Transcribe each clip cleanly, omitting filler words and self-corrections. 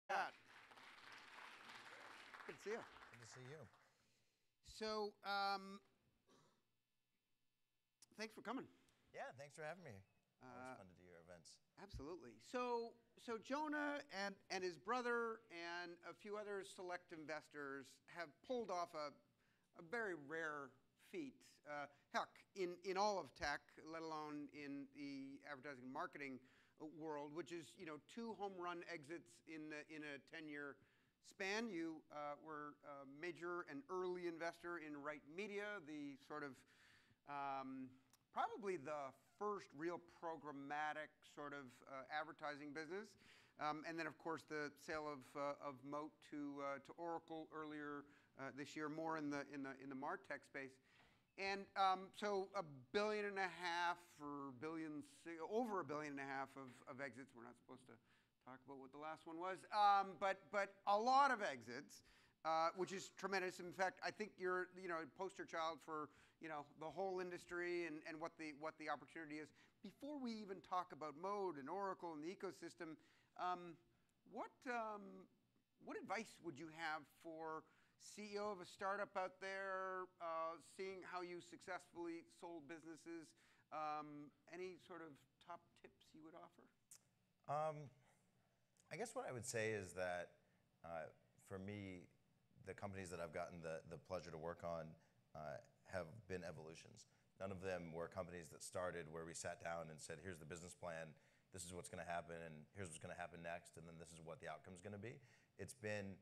Pat. Good to see you. Good to see you. So, thanks for coming. Yeah, thanks for having me. Always fun to do your events. Absolutely. So Jonah and his brother and a few other select investors have pulled off a very rare feat. Heck, in all of tech, let alone in the advertising and marketing world, which is, you know, 2 home run exits in a 10-year span. You were a major and early investor in Right Media, the sort of probably the first real programmatic sort of advertising business, and then of course the sale of Moat to Oracle earlier this year, more in the MarTech space. And so $1.5 billion or over $1.5 billion of exits. We're not supposed to talk about what the last one was, but a lot of exits, which is tremendous. In fact, I think you're a poster child for the whole industry and what the opportunity is. Before we even talk about Moat and Oracle and the ecosystem, what advice would you have for CEO of a startup out there, seeing how you successfully sold businesses? Any sort of top tips you would offer? I guess what I would say is that for me, the companies that I've gotten the pleasure to work on have been evolutions. None of them were companies that started where we sat down and said, here's the business plan, this is what's going to happen, and here's what's going to happen next, and then this is what the outcome's going to be. It's been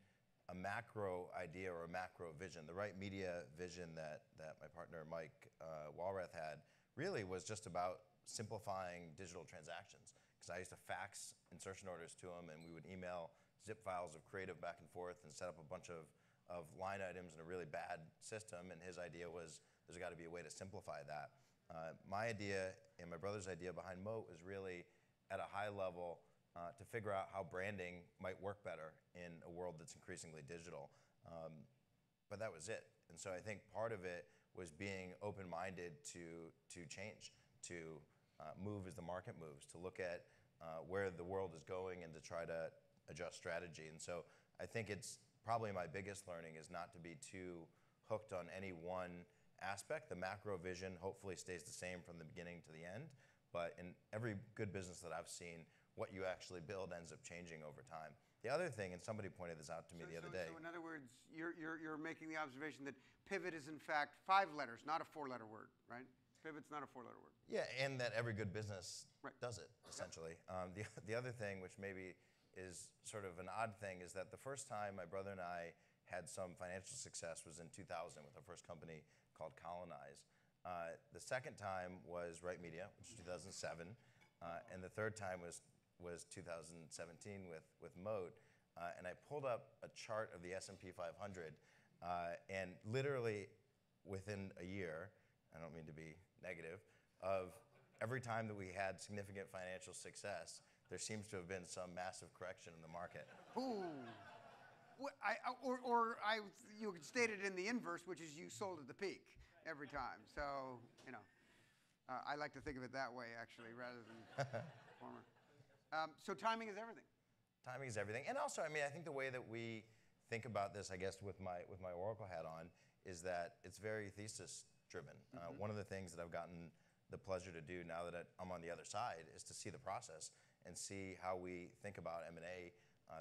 a macro idea or a macro vision. The Right Media vision that my partner Mike Walrath had really was just about simplifying digital transactions. Because I used to fax insertion orders to him, and we would email zip files of creative back and forth and set up a bunch of line items in a really bad system. And his idea was there's got to be a way to simplify that. My idea and my brother's idea behind Moat was really at a high level to figure out how branding might work better in a world that's increasingly digital. But that was it. And so I think part of it was being open-minded to change, to move as the market moves, to look at where the world is going and to try to adjust strategy. And so I think it's probably my biggest learning is not to be too hooked on any one aspect. The macro vision hopefully stays the same from the beginning to the end. But in every good business that I've seen, what you actually build ends up changing over time. The other thing, and somebody pointed this out to me the other day. So in other words, you're making the observation that pivot is in fact 5 letters, not a 4-letter word, right? Pivot's not a 4-letter word. Yeah, and that every good business Right. does it, essentially. Yep. The other thing, which maybe is sort of an odd thing, is that the first time my brother and I had some financial success was in 2000 with our first company called Colonize. The second time was Right Media, which was 2007. And the third time was 2017 with Moat. And I pulled up a chart of the S&P 500, and literally within a year, I don't mean to be negative, of every time that we had significant financial success, there seems to have been some massive correction in the market. Ooh. You could state it in the inverse, which is you sold at the peak every time. So, I like to think of it that way, actually, rather than former. So timing is everything. Timing is everything. And also, I mean, I think the way that we think about this, I guess, with my Oracle hat on, is that it's very thesis driven. Mm-hmm. One of the things that I've gotten the pleasure to do now that I'm on the other side is to see the process and see how we think about M&A,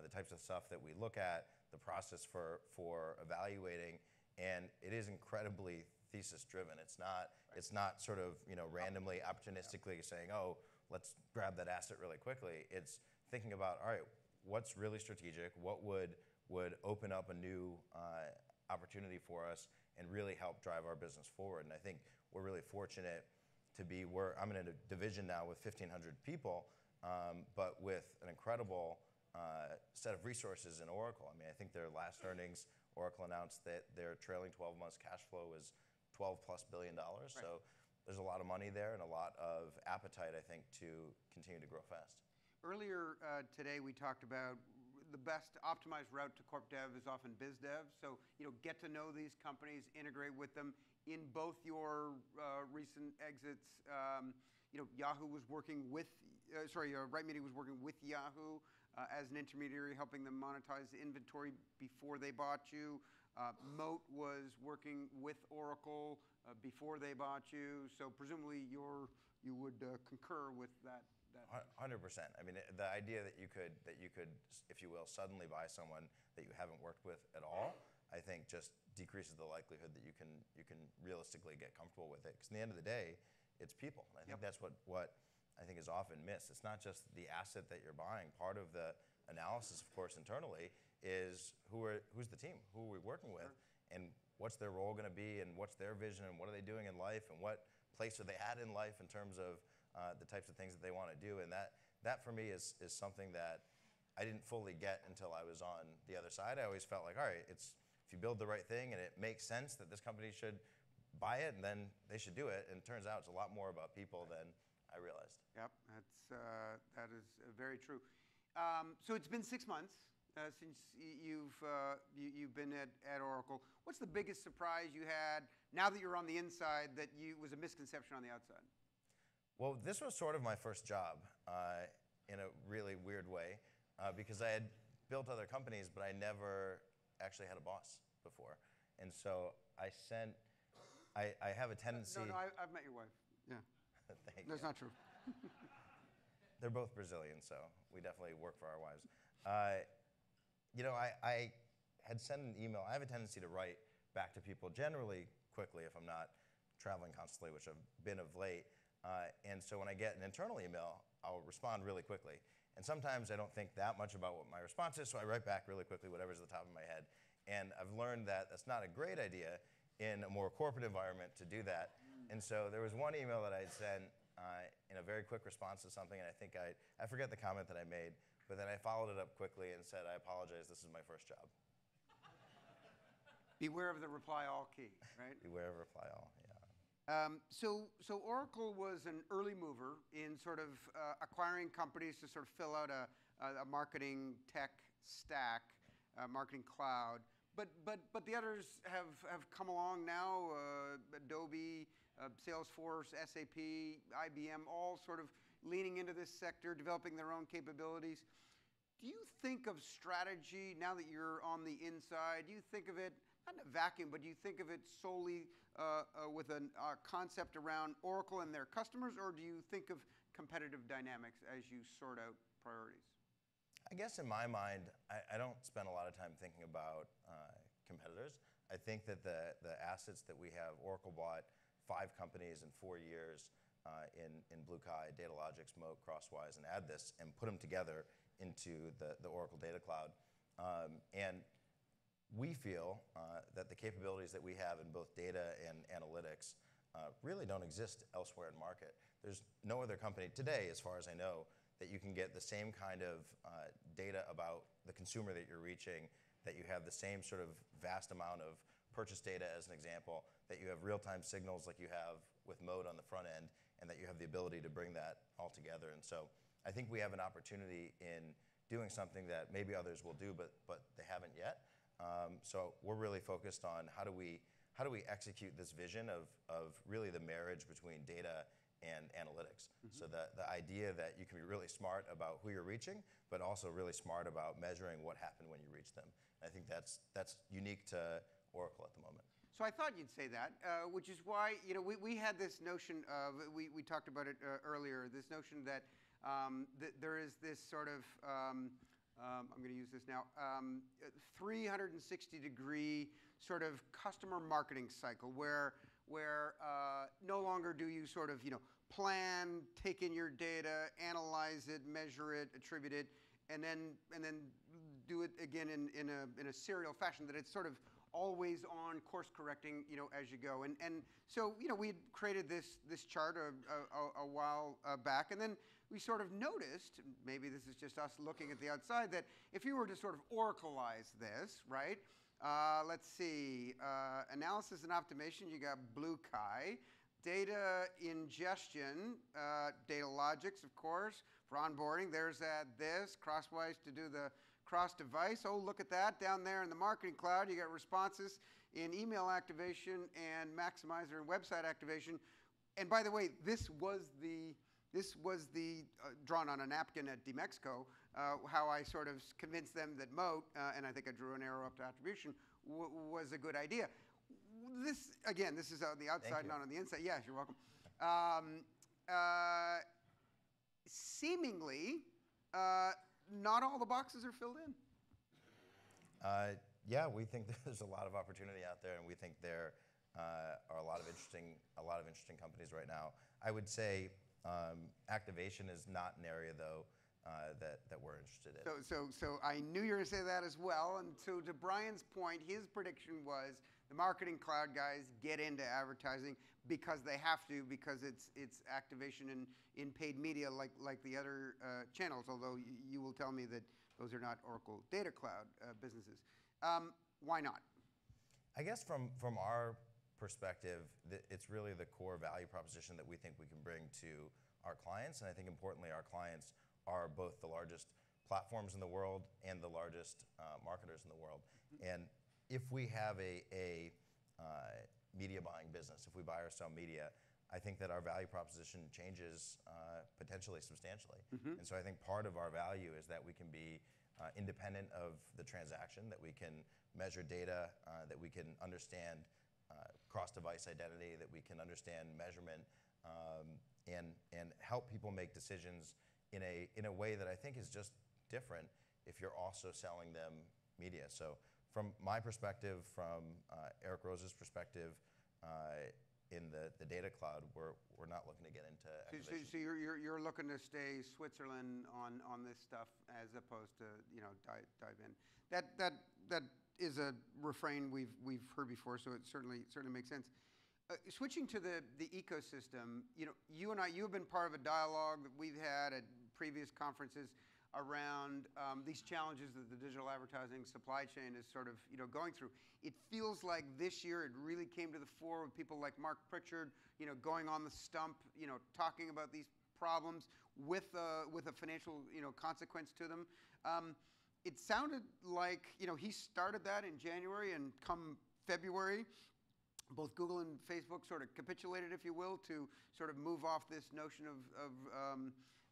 the types of stuff that we look at, the process for evaluating, and it is incredibly thesis driven. It's not sort of randomly, opportunistically saying, oh, let's grab that asset really quickly. It's thinking about, all right, what's really strategic, what would open up a new opportunity for us and really help drive our business forward. And I think we're really fortunate to be where I'm in a division now with 1,500 people, but with an incredible set of resources in Oracle. I mean, I think their last earnings, Oracle announced that their trailing 12 months cash flow was $12+ billion. Right. So there's a lot of money there and a lot of appetite, I think, to continue to grow fast. Earlier today, we talked about the best optimized route to corp dev is often biz dev. So, get to know these companies, integrate with them. In both your recent exits, Yahoo was working with, Right Media was working with Yahoo as an intermediary, helping them monetize the inventory before they bought you. Moat was working with Oracle before they bought you. So presumably you would concur with that. 100%. I mean, the idea that you could, if you will, suddenly buy someone that you haven't worked with at all, I think just decreases the likelihood that you can realistically get comfortable with it. Because at the end of the day, it's people. And I think that's what I think is often missed. It's not just the asset that you're buying. Part of the analysis, of course, internally is who's the team, who are we working with, and what's their role going to be, and what's their vision, and what are they doing in life, and what place are they at in life in terms of the types of things that they want to do. And that for me is something that I didn't fully get until I was on the other side. I always felt like, all right, if you build the right thing and it makes sense that this company should buy it, and then they should do it. And it turns out it's a lot more about people than I realized. Yep, that is very true. So it's been 6 months since you've been at Oracle. What's the biggest surprise you had now that you're on the inside that was a misconception on the outside? Well, this was sort of my first job in a really weird way because I had built other companies, but I never actually had a boss before. And so I have a tendency. No, I've met your wife. Yeah. Thank you. That's not true. They're both Brazilian, so we definitely work for our wives. I had sent an email. I have a tendency to write back to people generally quickly if I'm not traveling constantly, which I've been of late. And so when I get an internal email, I'll respond really quickly. And sometimes I don't think that much about what my response is, so I write back really quickly whatever's at the top of my head. And I've learned that that's not a great idea in a more corporate environment to do that. And so there was one email that I had sent in a very quick response to something, and I think I forget the comment that I made, but then I followed it up quickly and said, I apologize, this is my first job. Beware of the reply all key, right? Beware of reply all, yeah. So Oracle was an early mover in sort of acquiring companies to sort of fill out a marketing tech stack, marketing cloud. But the others have come along now. Adobe, Salesforce, SAP, IBM, all sort of leaning into this sector, developing their own capabilities. Do you think of strategy now that you're on the inside? Do you think of it not in a vacuum, but do you think of it solely with a concept around Oracle and their customers, or do you think of competitive dynamics as you sort out priorities? I guess in my mind, I don't spend a lot of time thinking about competitors. I think that the assets that we have, Oracle bought 5 companies in 4 years in Blue Kai, Datalogics, Moat, Crosswise, and Add This, and put them together into the Oracle Data Cloud. And we feel that the capabilities that we have in both data and analytics really don't exist elsewhere in market. There's no other company today, as far as I know, that you can get the same kind of data about the consumer that you're reaching, that you have the same sort of vast amount of purchase data, as an example, that you have real-time signals like you have with Moat on the front end, and that you have the ability to bring that all together. And so I think we have an opportunity in doing something that maybe others will do, but they haven't yet. So we're really focused on how do we execute this vision of really the marriage between data and analytics. Mm-hmm. So the idea that you can be really smart about who you're reaching, but also really smart about measuring what happened when you reach them. And I think that's unique to Oracle at the moment. So I thought you'd say that, which is why we had this notion of, we talked about it earlier, this notion that there is this sort of, I'm going to use this now, 360-degree sort of customer marketing cycle where no longer do you sort of plan, take in your data, analyze it, measure it, attribute it, and then do it again in a serial fashion, that it's sort of always on, course correcting as you go. And so we had created this chart a while back, and then we sort of noticed, maybe this is just us looking at the outside, that if you were to sort of Oracleize this, right? Let's see, analysis and optimization, you got Blue Kai. Data ingestion, Datalogics, of course, for onboarding. There's this, Crosswise to do the cross-device. Oh, look at that. Down there in the Marketing Cloud, you got responses in email activation and Maximizer and website activation. And by the way, this was the this was the, drawn on a napkin at DMexco, how I sort of convinced them that Moat, and I think I drew an arrow up to attribution, was a good idea. This, again, this is on the outside, not on the inside. Yes, you're welcome. Seemingly, not all the boxes are filled in. Yeah, we think there's a lot of opportunity out there, and we think there are a lot of interesting companies right now. I would say activation is not an area though that we're interested in. So I knew you were going to say that as well. And so to Brian's point, his prediction was the marketing cloud guys get into advertising because they have to, because it's activation in paid media like the other channels. Although you will tell me that those are not Oracle Data Cloud businesses. Why not? I guess from our perspective, it's really the core value proposition that we think we can bring to our clients. And I think importantly, our clients are both the largest platforms in the world and the largest marketers in the world. And if we have a media buying business, if we buy or sell media, I think that our value proposition changes potentially substantially. And so I think part of our value is that we can be independent of the transaction, that we can measure data, that we can understand cross-device identity, that we can understand measurement, and help people make decisions in a way that I think is just different if you're also selling them media. So from my perspective, from Eric Rose's perspective, in the data cloud, we're not looking to get into activation. So you're looking to stay Switzerland on this stuff as opposed to dive in. That is a refrain we've heard before, so it certainly makes sense. Switching to the ecosystem, you and you have been part of a dialogue that we've had at previous conferences around these challenges that the digital advertising supply chain is sort of going through. It feels like this year it really came to the fore with people like Mark Pritchard, going on the stump, talking about these problems with a financial consequence to them. It sounded like he started that in January, and come February, both Google and Facebook sort of capitulated, if you will, to sort of move off this notion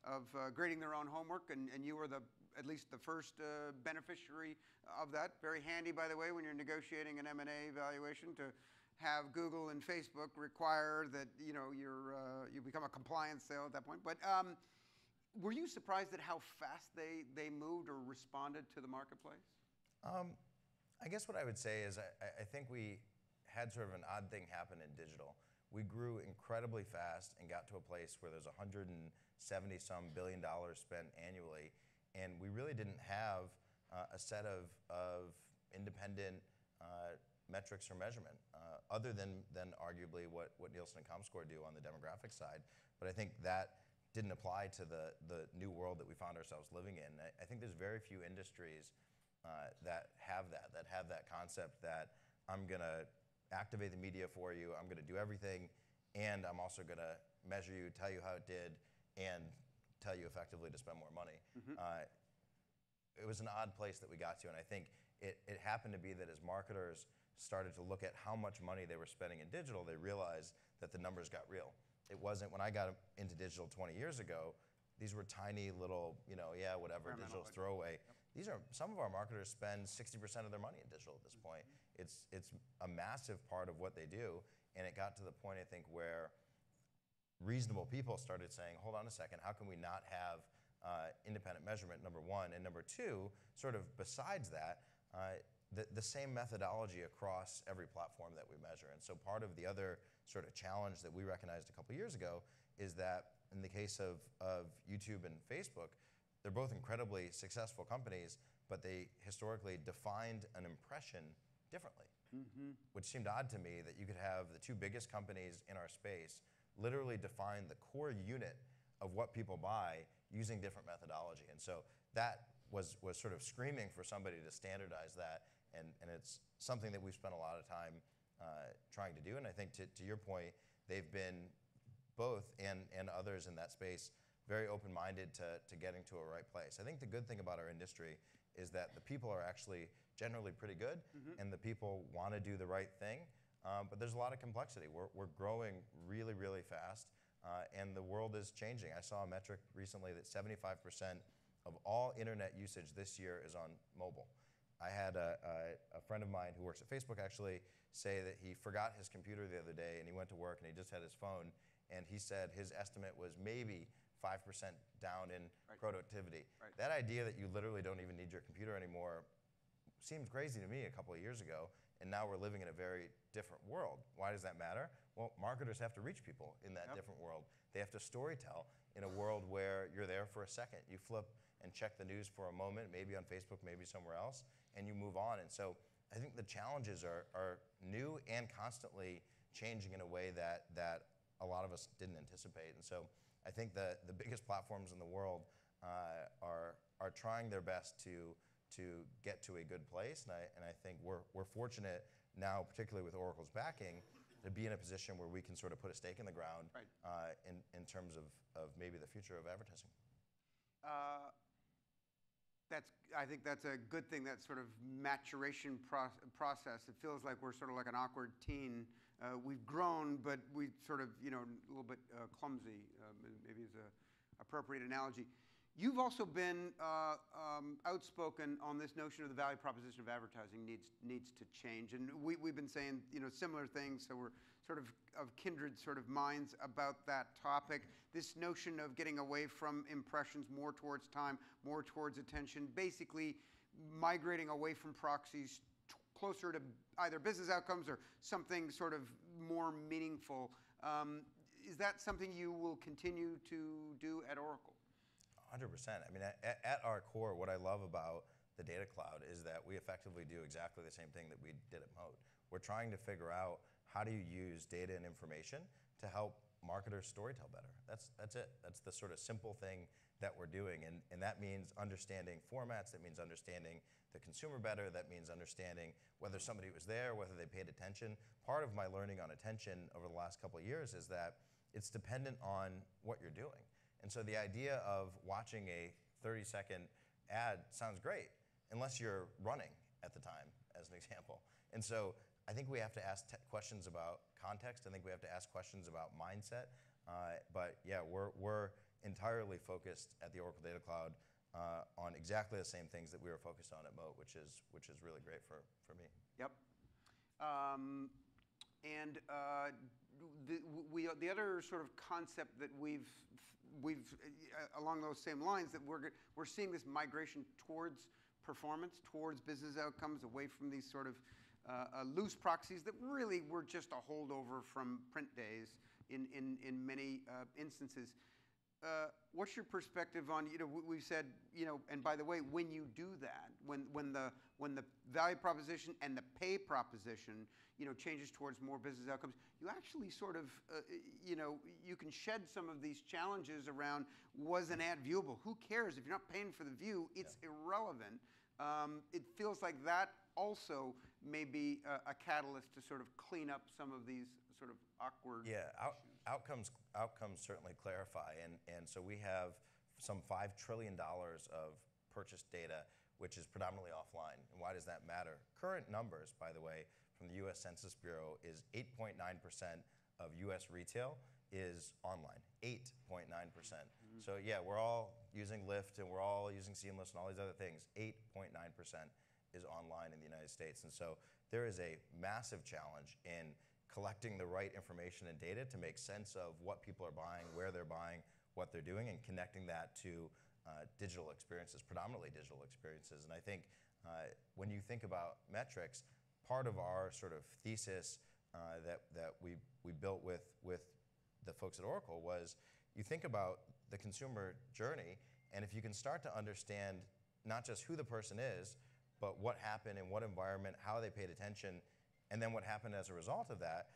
of grading their own homework, and you were at least the first beneficiary of that. Very handy, by the way, when you're negotiating an M&A valuation, to have Google and Facebook require that you become a compliance sale at that point. But were you surprised at how fast they moved or responded to the marketplace? I guess what I would say is I think we had sort of an odd thing happen in digital. We grew incredibly fast and got to a place where there's $170-some billion spent annually, and we really didn't have a set of independent metrics or measurement, other than arguably what Nielsen and Comscore do on the demographic side. But I think that didn't apply to the new world that we found ourselves living in. I think there's very few industries that have that concept that I'm going to activate the media for you, I'm going to do everything, and I'm also going to measure you, tell you how it did, and tell you effectively to spend more money. It was an odd place that we got to, and I think it happened to be that as marketers started to look at how much money they were spending in digital, they realized that the numbers got real. It wasn't, when I got into digital 20 years ago, these were tiny little, whatever, digital's throwaway. These are, some of our marketers spend 60% of their money in digital at this point. It's a massive part of what they do, and it got to the point, I think, where reasonable people started saying, hold on a second, how can we not have independent measurement, number one, and number two, sort of besides that, the same methodology across every platform that we measure. And so part of the other sort of challenge that we recognized a couple years ago is that in the case of YouTube and Facebook, they're both incredibly successful companies, but they historically defined an impression differently, which seemed odd to me that you could have the two biggest companies in our space literally define the core unit of what people buy using different methodology. And so that was sort of screaming for somebody to standardize that, and it's something that we've spent a lot of time trying to do. And I think to your point, they've been, both and others in that space, very open-minded to getting to a right place. I think the good thing about our industry is that the people are actually generally pretty good, and the people want to do the right thing, but there's a lot of complexity. We're growing really, really fast. and the world is changing. I saw a metric recently that 75% of all internet usage this year is on mobile. I had a friend of mine who works at Facebook actually say that he forgot his computer the other day and he went to work and he just had his phone, and he said his estimate was maybe 5% down in productivity. Right. That idea that you literally don't even need your computer anymore seemed crazy to me a couple of years ago, and now we're living in a very different world. Why does that matter? Well, marketers have to reach people in that different world. They have to storytell in a world where you're there for a second. You flip and check the news for a moment, maybe on Facebook, maybe somewhere else, and you move on. And so I think the challenges are new and constantly changing in a way that a lot of us didn't anticipate. And so I think the biggest platforms in the world are trying their best to get to a good place. And I think we're fortunate now, particularly with Oracle's backing, to be in a position where we can sort of put a stake in the ground in terms of maybe the future of advertising. I think that's a good thing, that sort of maturation process. It feels like we're sort of like an awkward teen. We've grown, but we sort of, a little bit clumsy, maybe is a appropriate analogy. You've also been outspoken on this notion of the value proposition of advertising needs to change, and we've been saying similar things. So we're sort of kindred sort of minds about that topic. This notion of getting away from impressions, more towards time, more towards attention, basically migrating away from proxies closer to either business outcomes or something sort of more meaningful. Is that something you will continue to do at Oracle? 100%. I mean, at our core, what I love about the Data Cloud is that we effectively do exactly the same thing that we did at Moat. We're trying to figure out how do you use data and information to help marketers storytell better. That's it. That's the sort of simple thing that we're doing. And that means understanding formats. That means understanding the consumer better. That means understanding whether somebody was there, whether they paid attention. Part of my learning on attention over the last couple of years is that it's dependent on what you're doing. And so the idea of watching a 30-second ad sounds great, unless you're running at the time, as an example. And so I think we have to ask questions about context. I think we have to ask questions about mindset. But yeah, we're entirely focused at the Oracle Data Cloud on exactly the same things that we were focused on at Moat, which is really great for me. Yep. The other sort of concept that we've along those same lines, that we're seeing this migration towards performance, towards business outcomes, away from these sort of loose proxies that really were just a holdover from print days in many instances. What's your perspective on, we've said, and by the way, when you do that, when the value proposition and the pay proposition, changes towards more business outcomes, you actually sort of, you can shed some of these challenges around, was an ad viewable? Who cares? If you're not paying for the view, it's irrelevant. It feels like that also may be a catalyst to sort of clean up some of these sort of awkward issues. Outcomes certainly clarify, and so we have some $5 trillion of purchased data, which is predominantly offline. And why does that matter? Current numbers, by the way, from the U.S. Census Bureau is 8.9% of U.S. retail is online. 8.9%. So yeah, we're all using Lyft and we're all using Seamless and all these other things. 8.9% is online in the United States, and so there is a massive challenge in collecting the right information and data to make sense of what people are buying, where they're buying, what they're doing, and connecting that to digital experiences, predominantly digital experiences. And I think when you think about metrics, part of our sort of thesis that we built with the folks at Oracle was, you think about the consumer journey, and if you can start to understand not just who the person is, but what happened in what environment, how they paid attention, and then what happened as a result of that,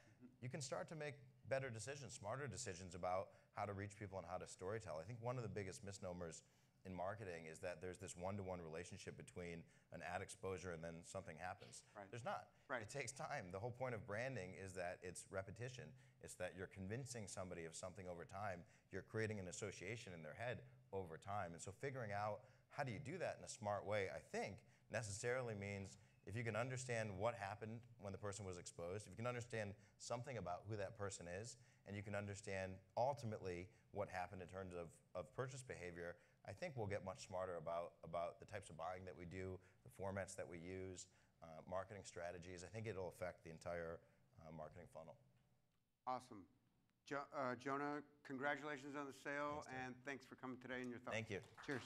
you can start to make better decisions, smarter decisions about how to reach people and how to storytell. I think one of the biggest misnomers in marketing is that there's this one-to-one relationship between an ad exposure and then something happens. Right. There's not. Right. It takes time. The whole point of branding is that it's repetition. It's that you're convincing somebody of something over time. You're creating an association in their head over time. And so figuring out how do you do that in a smart way, I think, necessarily means if you can understand what happened when the person was exposed, if you can understand something about who that person is, and you can understand ultimately what happened in terms of purchase behavior, I think we'll get much smarter about the types of buying that we do, the formats that we use, marketing strategies. I think it'll affect the entire marketing funnel. Awesome. Jonah, congratulations on the sale, Thanks, Tim. and thanks for coming today and your thoughts. Thank you. Cheers.